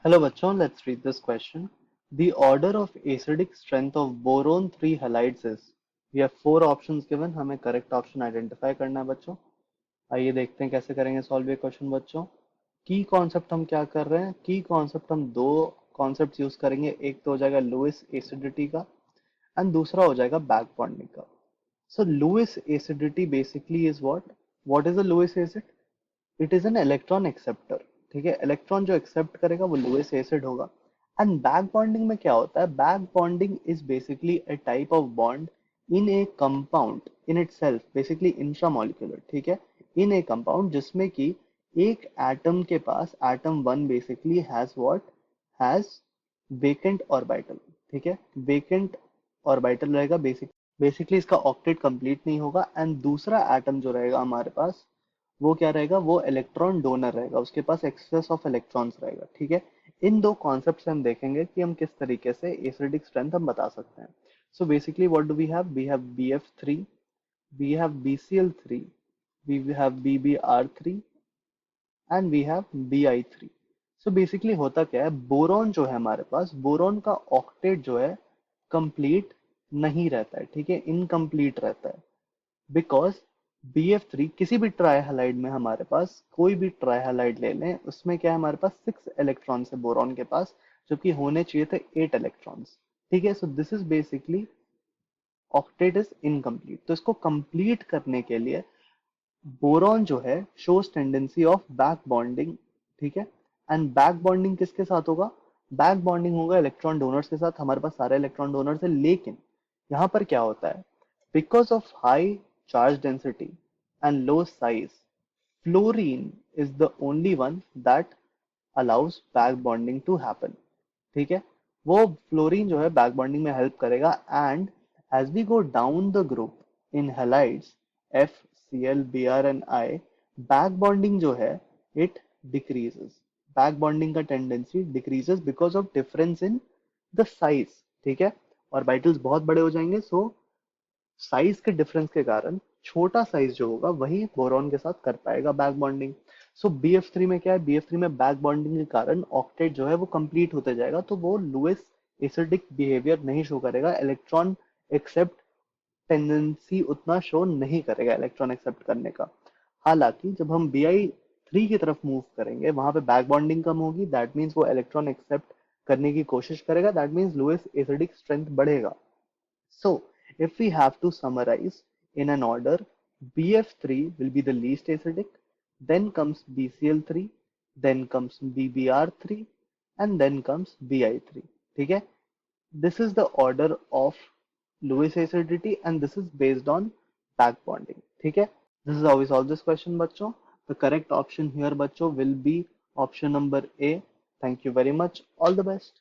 Hello बच्चों, let's read this question. The order of acidic strength of boron 3 halides is. We have four options given. हमें correct option identify करना है बच्चों. आइए देखते हैं कैसे करेंगे सॉल्व ये क्वेश्चन बच्चों. की कॉन्सेप्ट हम क्या कर रहे हैं? की कॉन्सेप्ट हम दो कॉन्सेप्ट यूज करेंगे. एक तो हो जाएगा लुईस एसिडिटी का एंड दूसरा हो जाएगा बैक बॉन्डिंग का. So Lewis acidity basically is what? What is a Lewis acid? It is an electron acceptor. ठीक है, इलेक्ट्रॉन जो एक्सेप्ट करेगा वो लुईस एसिड होगा. एंड बैक बॉन्डिंग में क्या होता है? Back bonding is basically A type of bond in A compound in itself, basically intramolecular. ठीक है, इन ए कंपाउंड जिसमें कि एक एटम के पास atom one basically has what, has vacant orbital. ठीक है, वेकेंट ऑर्बिटल रहेगा. बेसिकली इसका ऑक्टेट कंप्लीट नहीं होगा. एंड दूसरा एटम जो रहेगा हमारे पास वो क्या रहेगा? वो इलेक्ट्रॉन डोनर रहेगा, उसके पास एक्सेस ऑफ इलेक्ट्रॉन्स रहेगा. ठीक है, इन दो कॉन्सेप्ट से हम देखेंगे कि हम किस तरीके से एसिडिक स्ट्रेंथ हम बता सकते हैं. So basically what do we have BF3, we have BCl3, we have BBr3 and we have Bi3. So basically होता क्या है, बोरॉन जो है हमारे पास, बोरॉन का ऑक्टेट जो है कंप्लीट नहीं रहता है. ठीक है, इनकम्प्लीट रहता है. बिकॉज BF3 किसी भी ट्राई हैलाइड में, हमारे पास कोई भी ट्राई हैलाइड ले लें, उसमें क्या है, हमारे पास 6 इलेक्ट्रॉन्स है बोरॉन के पास, जबकि होने चाहिए थे 8 इलेक्ट्रॉन्स. ठीक है, so this is basically octet is incomplete. तो इसको कंप्लीट करने के लिए बोरॉन जो है shows tendency of back bonding. ठीक है, एंड बैक बॉन्डिंग किसके साथ होगा? बैक बॉन्डिंग होगा इलेक्ट्रॉन डोनर्स के साथ. हमारे पास सारे इलेक्ट्रॉन डोनर्स है, लेकिन यहाँ पर क्या होता है, because of high charge density and low size, fluorine is the only one that allows back bonding to happen. ठीक है, वो फ्लोरीन जो है बैक बॉन्डिंग में हेल्प करेगा. And as we go down the group in halides FCl Br and I, back bonding जो है it decreases. Back bonding का tendency decreases because of difference in the size. ठीक है, orbitals बहुत बड़े हो जाएंगे. सो साइज के डिफरेंस के कारण छोटा साइज जो होगा वही बोरॉन के साथ कर पाएगा बैक बॉन्डिंग. सो BF3 में क्या है, BF3 में बैक बॉन्डिंग के कारण ऑक्टेट जो है वो कंप्लीट होते जाएगा, तो वो लुईस एसिडिक बिहेवियर नहीं शो करेगा. इलेक्ट्रॉन एक्सेप्ट टेंडेंसी उतना शो नहीं करेगा इलेक्ट्रॉन एक्सेप्ट करने का. हालांकि जब हम Bi3 की तरफ मूव करेंगे, वहां पे बैक बॉन्डिंग कम होगी. दैट मीन्स वो इलेक्ट्रॉन एक्सेप्ट करने की कोशिश करेगा. That means Lewis acidic strength बढ़ेगा. So, if we have to summarize in an order, BF3 will be the least acidic, then comes BCl3, then comes BBr3, and then comes Bi3. ठीक है? This is the order of Lewis acidity and this is based on back bonding. ठीक है? This is how we solve this question बच्चों. The correct option here बच्चों will be option number A. Thank you very much. All the best.